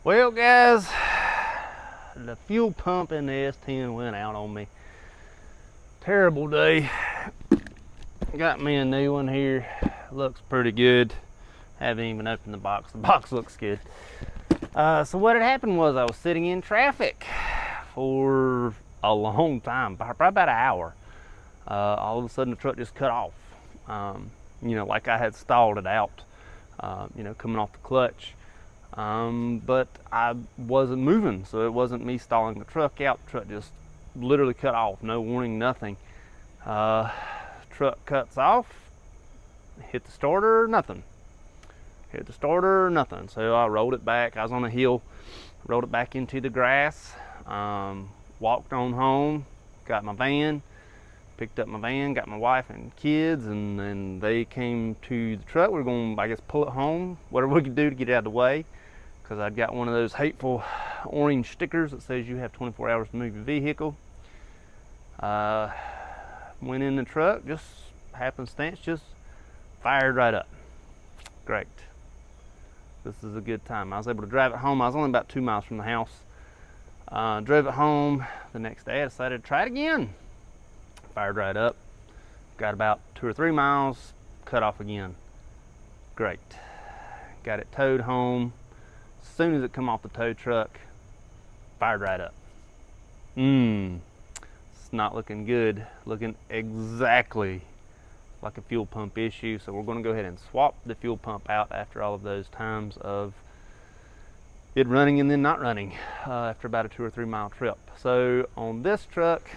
Well, guys, the fuel pump in the S10 went out on me. Terrible day. Got me a new one here. Looks pretty good. Haven't even opened the box. The box looks good. So what had happened was I was sitting in traffic for a long time, probably about an hour. All of a sudden the truck just cut off. Like I had stalled it out, coming off the clutch. But I wasn't moving, so it wasn't me stalling the truck out. The truck just literally cut off, no warning, nothing. Truck cuts off, hit the starter, nothing. Hit the starter, nothing. So I rolled it back. I was on a hill, rolled it back into the grass, walked on home, got my van, picked up my van, got my wife and kids, and then they came to the truck. We were going to, I guess, pull it home, whatever we could do to get it out of the way, because I'd got one of those hateful orange stickers that says you have 24 hours to move your vehicle. Went in the truck, just happenstance, just fired right up. Great. This is a good time. I was able to drive it home. I was only about 2 miles from the house. Drove it home. The next day I decided to try it again. Fired right up. Got about 2 or 3 miles, cut off again. Great. Got it towed home. As soon as it come off the tow truck, fired right up. It's not looking good. Looking exactly like a fuel pump issue. So we're going to go ahead and swap the fuel pump out after all of those times of it running and then not running after about a 2 or 3 mile trip. So on this truck,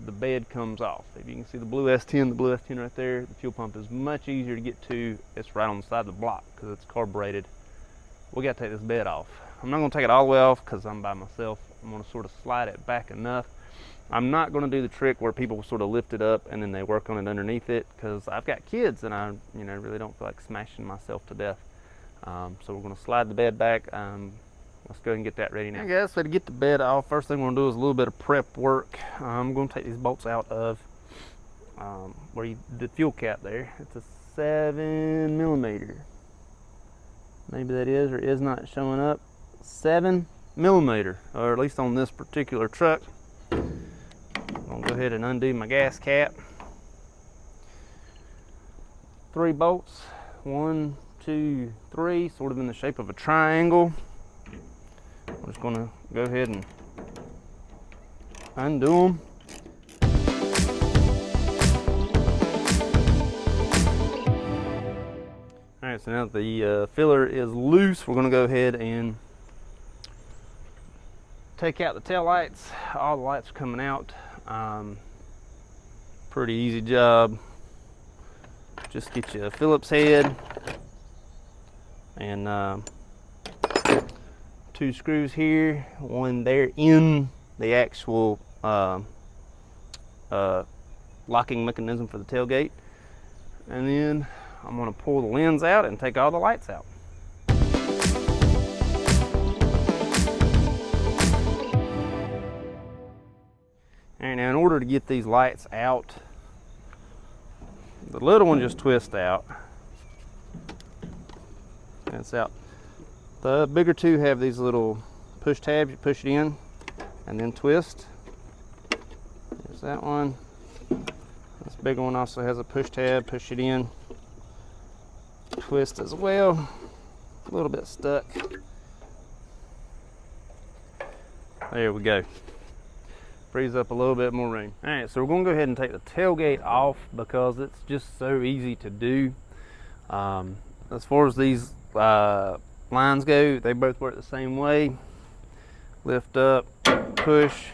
the bed comes off. If you can see the blue S10 right there, the fuel pump is much easier to get to. It's right on the side of the block because it's carbureted. We got to take this bed off. I'm not going to take it all the way off because I'm by myself. I'm going to sort of slide it back enough. I'm not going to do the trick where people sort of lift it up and then they work on it underneath it, because I've got kids and I really don't feel like smashing myself to death. So we're going to slide the bed back. Let's go ahead and get that ready now. I guess to get the bed off, first thing we're going to do is a little bit of prep work. I'm going to take these bolts out of the fuel cap there. It's a 7mm. Maybe that is or is not showing up. 7mm, or at least on this particular truck. I'm going to go ahead and undo my gas cap. 3 bolts, 1, 2, 3, sort of in the shape of a triangle. I'm just going to go ahead and undo them. All right, so now that the filler is loose, we're going to go ahead and take out the tail lights. All the lights are coming out. Pretty easy job. Just get you a Phillips head and 2 screws here, one there in the actual locking mechanism for the tailgate, and then I'm going to pull the lens out and take all the lights out. And now in order to get these lights out, the little one just twists out. That's out. The bigger 2 have these little push tabs. You push it in and then twist. There's that one. This bigger one also has a push tab. Push it in, twist as well. A little bit stuck. There we go. Frees up a little bit more room. All right, so we're going to go ahead and take the tailgate off because it's just so easy to do. As far as these lines go, they both work the same way. Lift up, push,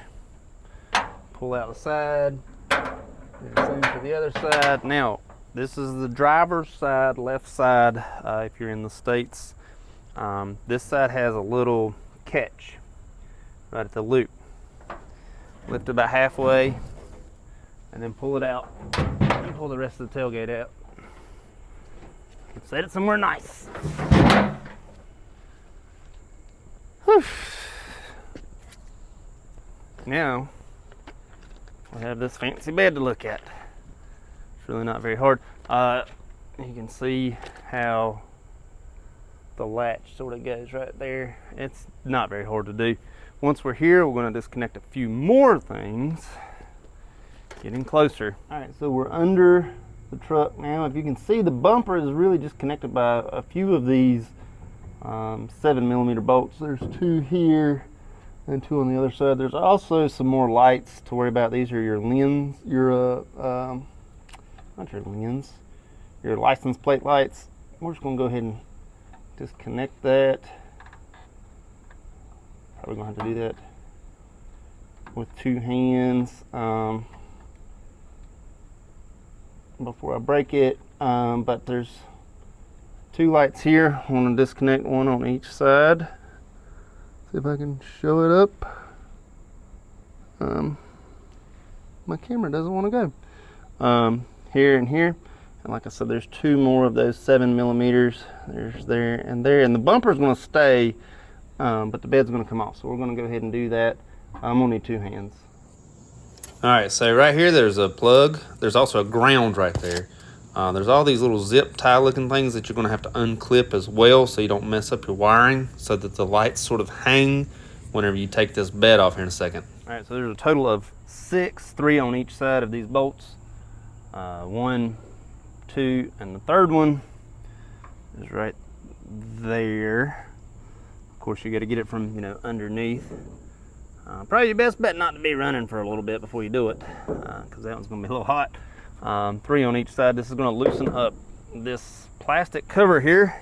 pull out the side. And the same for the other side. Now, this is the driver's side, left side, if you're in the States. This side has a little catch right at the loop. Lift it about halfway and then pull it out and pull the rest of the tailgate out. Set it somewhere nice. Whew. Now we have this fancy bed to look at. It's really not very hard. You can see how the latch sort of goes right there. It's not very hard to do. Once we're here, we're going to disconnect a few more things. Getting closer. All right, so we're under the truck now. If you can see, the bumper is really just connected by a few of these 7mm bolts. There's 2 here and 2 on the other side. There's also some more lights to worry about. These are your lens, your not your lens, your license plate lights. We're just going to go ahead and disconnect that. Probably going to have to do that with 2 hands before I break it. But there's 2 lights here. I want to disconnect one on each side. See if I can show it up. My camera doesn't want to go. Here and here. And like I said, there's 2 more of those 7mm. There's there, and the bumper's going to stay, but the bed's going to come off. So we're going to go ahead and do that. I'm going to need 2 hands. All right, so right here there's a plug. There's also a ground right there. There's all these little zip tie looking things that you're going to have to unclip as well so you don't mess up your wiring, so that the lights sort of hang whenever you take this bed off here in a second. All right, so there's a total of 6, 3 on each side of these bolts. 1, 2, and the third one is right there. Of course, you got to get it from, you know, underneath. Probably your best bet not to be running for a little bit before you do it, because that one's going to be a little hot. 3 on each side. This is going to loosen up this plastic cover here.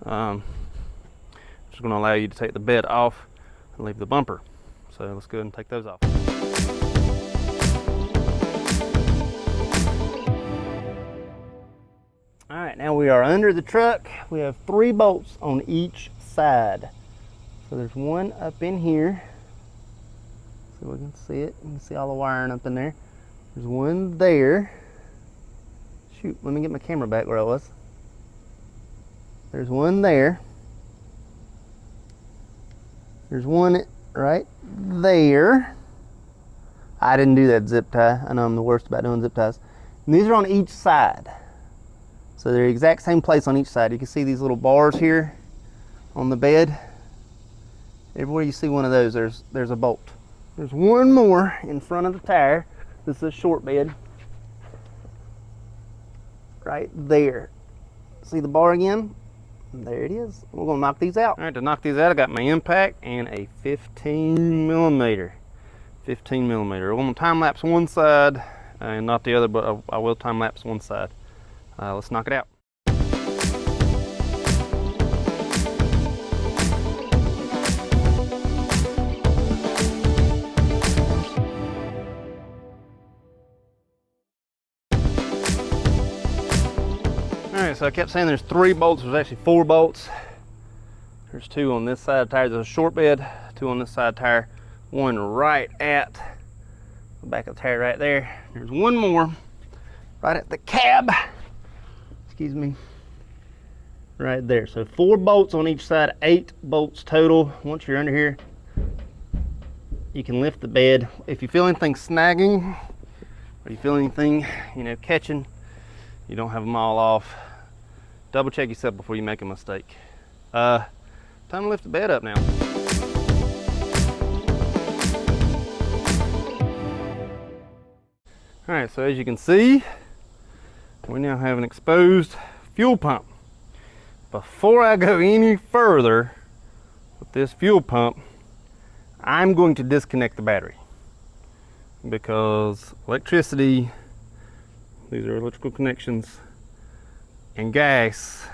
Just going to allow you to take the bed off and leave the bumper. So let's go ahead and take those off. All right, now we are under the truck. We have 3 bolts on each side. So there's one up in here. So we can see it. You can see all the wiring up in there. There's one there. Shoot, let me get my camera back where I was. There's one there. There's one right there. I didn't do that zip tie. I know I'm the worst about doing zip ties. And these are on each side. So they're the exact same place on each side. You can see these little bars here on the bed. Everywhere you see one of those, there's a bolt. There's one more in front of the tire. This is a short bed. Right there. See the bar again? There it is. We're gonna knock these out. All right, to knock these out, I got my impact and a 15mm. 15mm. We're gonna time lapse one side and not the other, but I will time lapse one side. Let's knock it out. Alright, so I kept saying there's 3 bolts. There's actually 4 bolts. There's 2 on this side of the tire. There's a short bed, 2 on this side of the tire, 1 right at the back of the tire right there. There's 1 more right at the cab. Excuse me. Right there. So 4 bolts on each side, 8 bolts total. Once you're under here, you can lift the bed. If you feel anything snagging, or you feel anything, you know, catching, you don't have them all off. Double check yourself before you make a mistake. Time to lift the bed up now. All right, so as you can see, we now have an exposed fuel pump. Before I go any further with this fuel pump, I'm going to disconnect the battery, because electricity, these are electrical connections, and gas,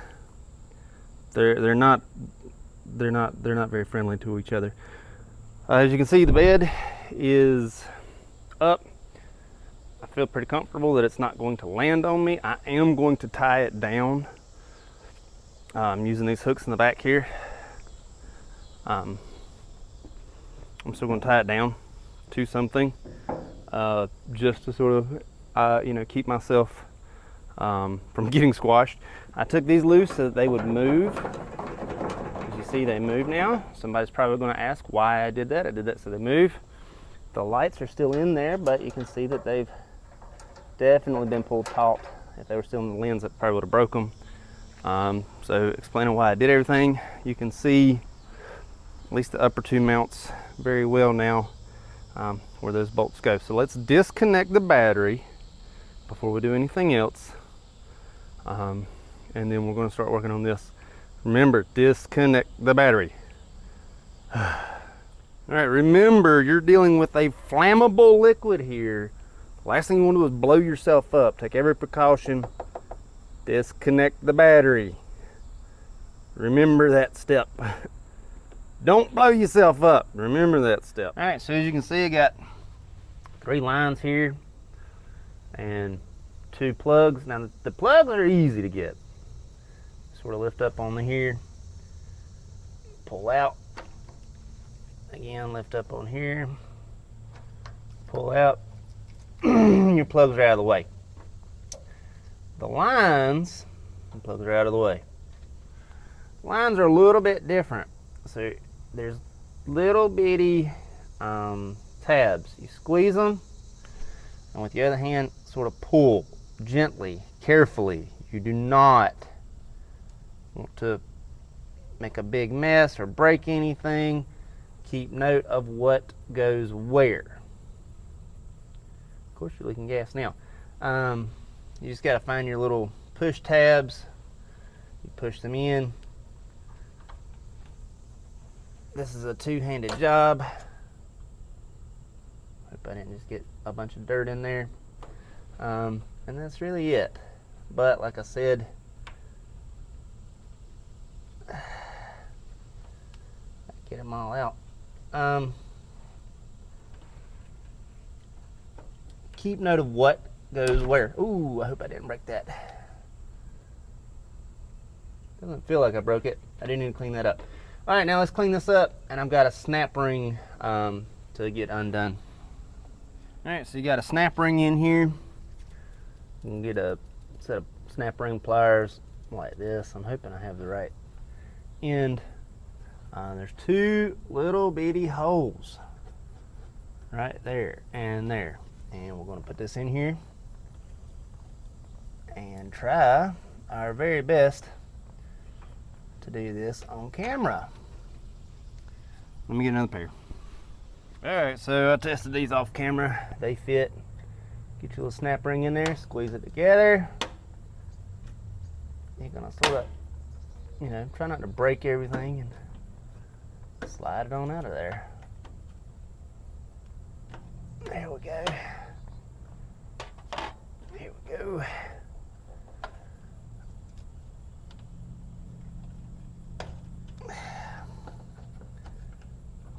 they're not very friendly to each other. As you can see, the bed is up. I feel pretty comfortable that it's not going to land on me. I am going to tie it down. I'm using these hooks in the back here. I'm still going to tie it down to something, just to sort of, you know, keep myself from getting squashed. I took these loose so that they would move. As you see, they move now. Somebody's probably going to ask why I did that. I did that so they move. The lights are still in there, but you can see that they've definitely been pulled taut. If they were still in the lens, that probably would have broke them. So explaining why I did everything, you can see at least the upper two mounts very well now, where those bolts go. So let's disconnect the battery before we do anything else, and then we're going to start working on this. Remember, disconnect the battery. All right, remember, you're dealing with a flammable liquid here. Last thing you want to do is blow yourself up. Take every precaution. Disconnect the battery. Remember that step. Don't blow yourself up. Remember that step. All right, so as you can see, I got 3 lines here and 2 plugs. Now the plugs are easy to get. Sort of lift up on here, pull out. Again, lift up on here, pull out. Your plugs are out of the way. The lines, the plugs are out of the way. Lines are a little bit different. So there's little bitty tabs. You squeeze them, and with the other hand, sort of pull gently, carefully. You do not want to make a big mess or break anything. Keep note of what goes where. Of course, you're leaking gas now. You just got to find your little push tabs. You push them in. This is a two-handed job. Hope I didn't just get a bunch of dirt in there. And that's really it. But like I said, get them all out. Keep note of what goes where. Ooh, I hope I didn't break that. Doesn't feel like I broke it. I do need to clean that up. All right, now let's clean this up, and I've got a snap ring to get undone. All right, so you got a snap ring in here. You can get a set of snap ring pliers like this. I'm hoping I have the right end. There's 2 little bitty holes right there and there. And we're going to put this in here and try our very best to do this on camera. Let me get another pair. Alright, so I tested these off camera. They fit. Get your little snap ring in there, squeeze it together. You're going to sort of, you know, try not to break everything and slide it on out of there. There we go. Here we go.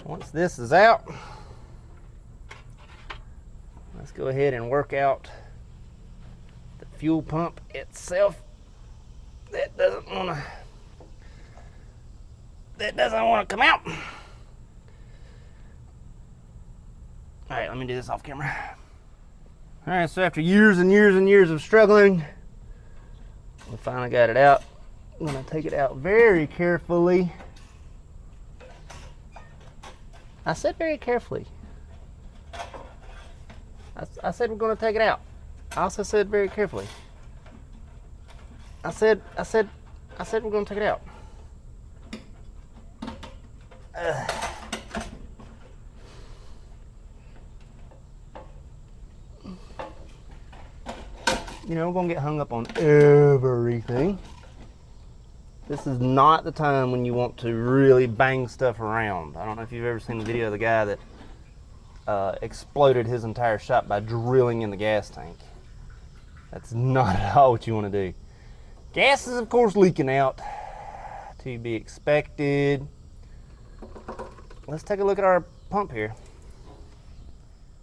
Once this is out, let's go ahead and work out the fuel pump itself. That doesn't want to come out. All right, let me do this off camera. All right, so after years and years and years of struggling, we finally got it out. I'm gonna take it out very carefully. I said very carefully. I said we're gonna take it out. I also said very carefully. I said we're gonna take it out. You know, we're gonna get hung up on everything. This is not the time when you want to really bang stuff around. I don't know if you've ever seen the video of the guy that exploded his entire shop by drilling in the gas tank. That's not at all what you want to do. Gas is, of course, leaking out. To be expected. Let's take a look at our pump here.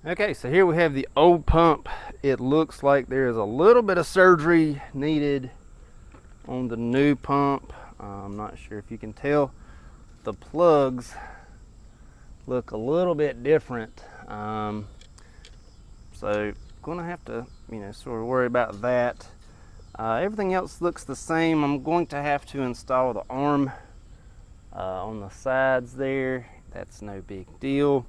Okay, so here we have the old pump. It looks like there is a little bit of surgery needed on the new pump. I'm not sure if you can tell. The plugs look a little bit different. So gonna have to, you know, sort of worry about that. Everything else looks the same. I'm going to have to install the arm on the sides there. That's no big deal.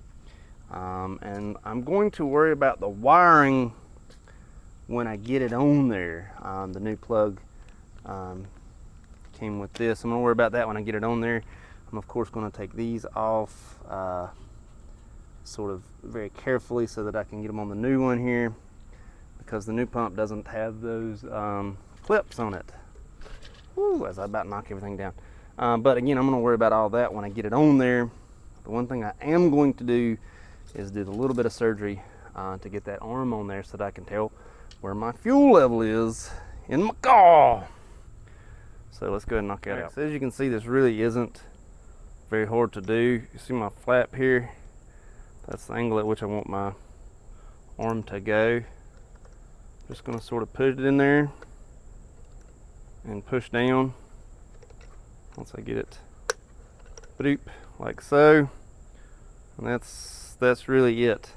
And I'm going to worry about the wiring when I get it on there. The new plug came with this. I'm gonna worry about that when I get it on there. I'm of course gonna take these off sort of very carefully so that I can get them on the new one here, because the new pump doesn't have those clips on it. Woo, as I about knock everything down. But again, I'm gonna worry about all that when I get it on there. The one thing I am going to do is do a little bit of surgery to get that arm on there so that I can tell where my fuel level is in my car. So let's go ahead and knock that out. So as you can see, this really isn't very hard to do. You see my flap here? That's the angle at which I want my arm to go. Just gonna sort of put it in there and push down once I get it, boop, like so. And that's really it.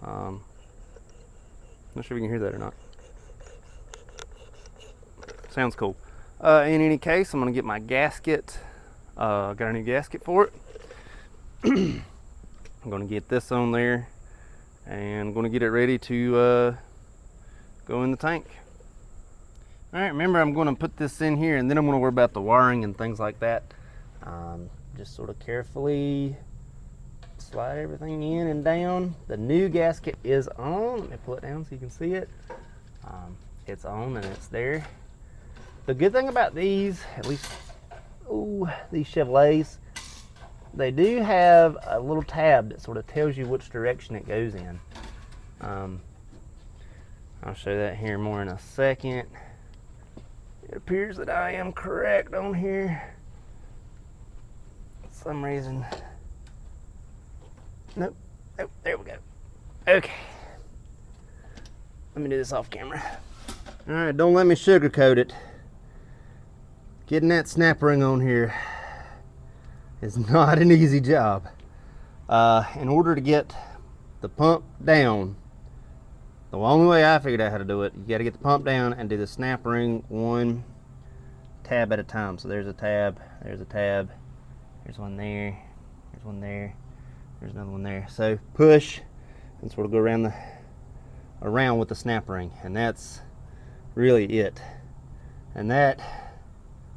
Not sure if you can hear that or not. Sounds cool. In any case, I'm gonna get my gasket. Got a new gasket for it. I'm gonna get this on there and I'm gonna get it ready to go in the tank. All right, remember I'm gonna put this in here and then I'm gonna worry about the wiring and things like that. Just sort of carefully slide everything in and down. The new gasket is on. Let me pull it down so you can see it. It's on and it's there. The good thing about these, at least these Chevrolets, they do have a little tab that sort of tells you which direction it goes in. I'll show that here more in a second. It appears that I am correct on here. For some reason. Nope. Oh, there we go. Okay. Let me do this off camera. All right, don't let me sugarcoat it. Getting that snap ring on here is not an easy job. In order to get the pump down, the only way I figured out how to do it, you got to get the pump down and do the snap ring one tab at a time. So there's a tab, there's one there, there's one there, there's another one there. So push and sort of go around with the snap ring, and that's really it. And that,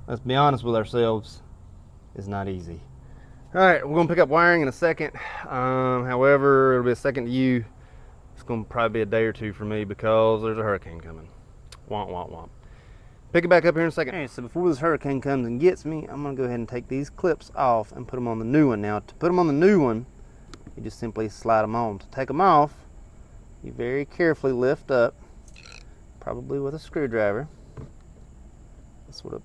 let's be honest with ourselves, is not easy. All right, we're gonna pick up wiring in a second. However, it'll be a second to you. It's gonna probably be a day or two for me because there's a hurricane coming. Womp, womp, womp. Pick it back up here in a second. All right, so before this hurricane comes and gets me, I'm gonna go ahead and take these clips off and put them on the new one. Now, to put them on the new one, you just simply slide them on. To take them off, you very carefully lift up, probably with a screwdriver. Sort of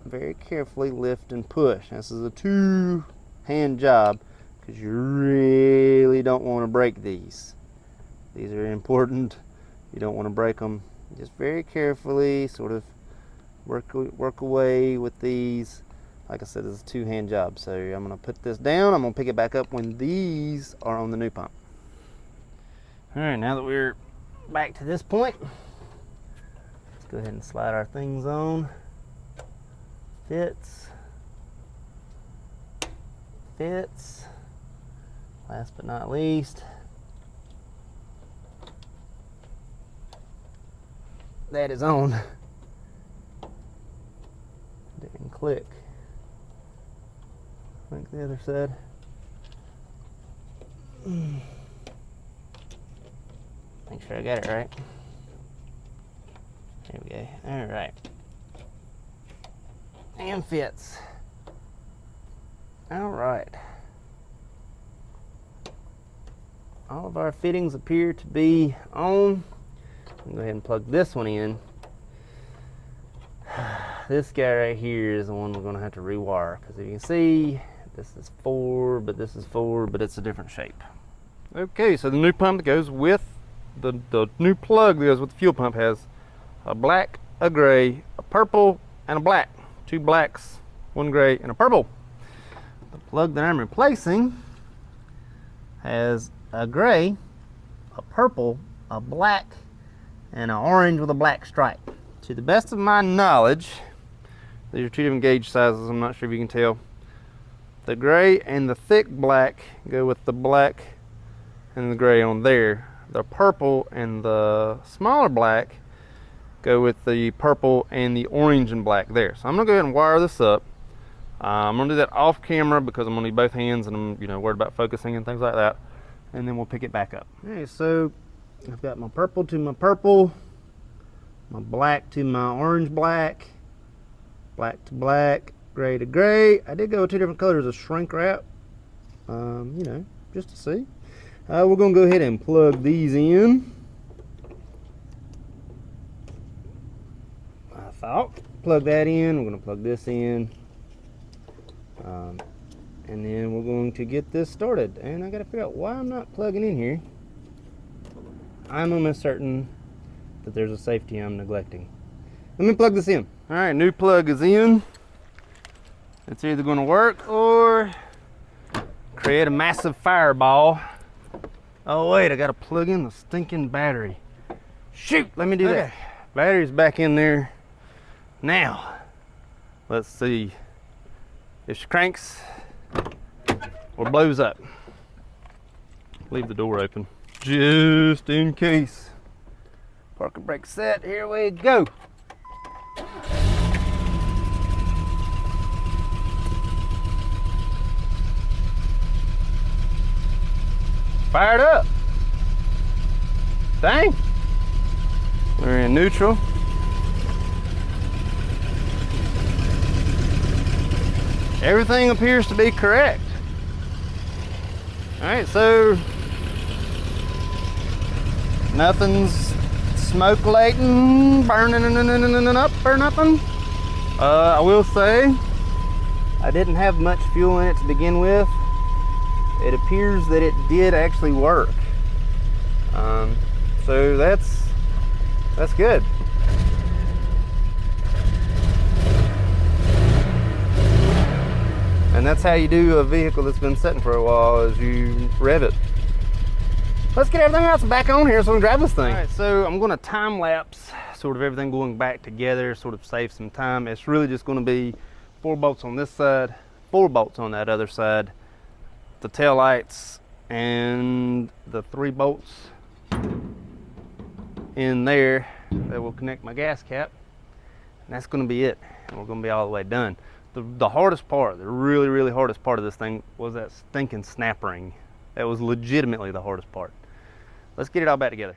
very carefully lift and push. This is a two-hand job because you really don't want to break these. These are important. You don't want to break them. Just very carefully sort of work away with these. Like I said, it's a two-hand job. So I'm going to put this down. I'm going to pick it back up when these are on the new pump. All right, now that we're back to this point, let's go ahead and slide our things on. Fits. Last but not least, that is on. Didn't click. Like the other side. Make sure I got it right. There we go. All right. And fits. All right. All of our fittings appear to be on. I'm gonna go ahead and plug this one in. This guy right here is the one we're gonna have to rewire, because if you can see, this is 4, but this is 4, but it's a different shape. Okay, so the new pump that goes with the new plug that goes with the fuel pump has a black, a gray, a purple, and a black. 2 blacks, 1 gray, and a purple. The plug that I'm replacing has a gray, a purple, a black, and an orange with a black stripe. To the best of my knowledge, these are 2 different gauge sizes. I'm not sure if you can tell. The gray and the thick black go with the black and the gray on there. The purple and the smaller black go with the purple and the orange and black there. So I'm gonna go ahead and wire this up. I'm gonna do that off camera because I'm gonna need both hands and I'm, you know, worried about focusing and things like that. And then we'll pick it back up. Okay, so I've got my purple to my purple, my black to my orange black, black to black, gray to gray. I did go with 2 different colors of shrink wrap, you know, just to see. We're gonna go ahead and plug these in. I thought, plug that in. We're gonna plug this in. And then we're going to get this started. And I gotta figure out why I'm not plugging in here. I'm almost certain that there's a safety I'm neglecting. Let me plug this in. All right, new plug is in. It's either gonna work or create a massive fireball. Oh wait, I gotta plug in the stinking battery. Shoot, let me do that. Battery's back in there. Now, let's see if she cranks or blows up. Leave the door open, just in case. Parking brake set, here we go. Fired up. Dang. We're in neutral. Everything appears to be correct. All right, so nothing's smoke-lating, burning up or nothing. I will say I didn't have much fuel in it to begin with. It appears that it did actually work. So that's good. And that's how you do a vehicle that's been sitting for a while, is you rev it. Let's get everything else back on here so we can drive this thing. All right, so I'm gonna time lapse sort of everything going back together, sort of save some time. It's really just gonna be 4 bolts on this side, 4 bolts on that other side, the tail lights, and the 3 bolts in there that will connect my gas cap. And that's gonna be it. And we're gonna be all the way done. The hardest part, the really hardest part of this thing was that stinking snap ring. That was legitimately the hardest part. Let's get it all back together.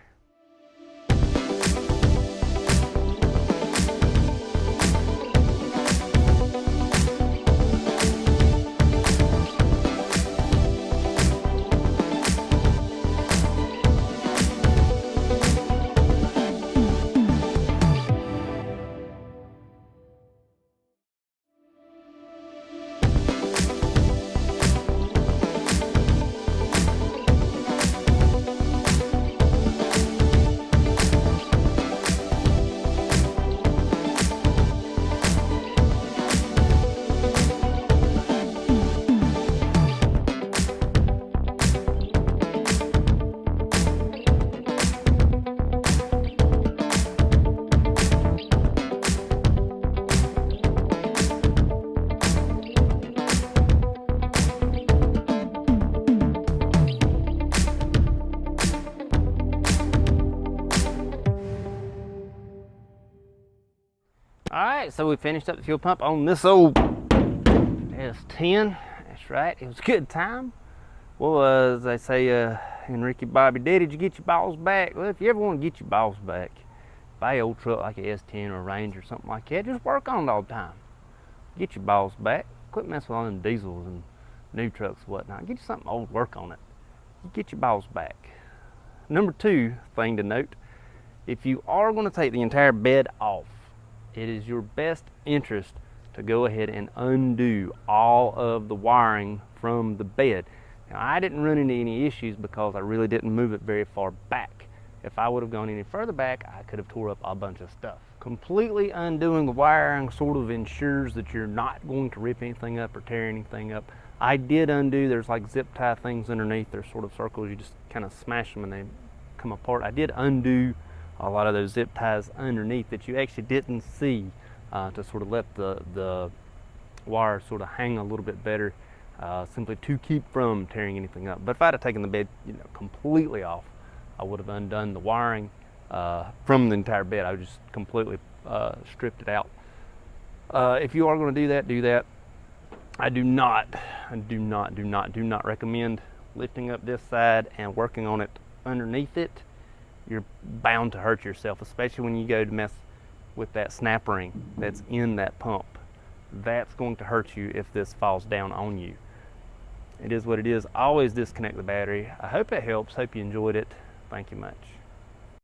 Alright, so we finished up the fuel pump on this old S10. That's right, it was a good time. Well, as they say, Enrique Bobby, Daddy, did you get your balls back? Well, if you ever want to get your balls back, buy an old truck like a S10 or a Ranger or something like that. Just work on it all the time. Get your balls back. Quit messing with all them diesels and new trucks and whatnot. Get you something old, work on it. Get your balls back. Number 2 thing to note, if you are going to take the entire bed off, it is your best interest to go ahead and undo all of the wiring from the bed. Now, I didn't run into any issues because I really didn't move it very far back. If I would have gone any further back, I could have tore up a bunch of stuff. Completely undoing the wiring sort of ensures that you're not going to rip anything up or tear anything up. I did undo, there's like zip tie things underneath, they're sort of circles, you just kind of smash them and they come apart. I did undo a lot of those zip ties underneath that you actually didn't see, to sort of let the wire sort of hang a little bit better, simply to keep from tearing anything up. But if I'd have taken the bed completely off, I would have undone the wiring from the entire bed. I just completely stripped it out. If you are going to do that. I do not recommend lifting up this side and working on it underneath it. You're bound to hurt yourself, especially when you go to mess with that snap ring that's in that pump. That's going to hurt you if this falls down on you. It is what it is. Always disconnect the battery. I hope it helps. Hope you enjoyed it. Thank you much.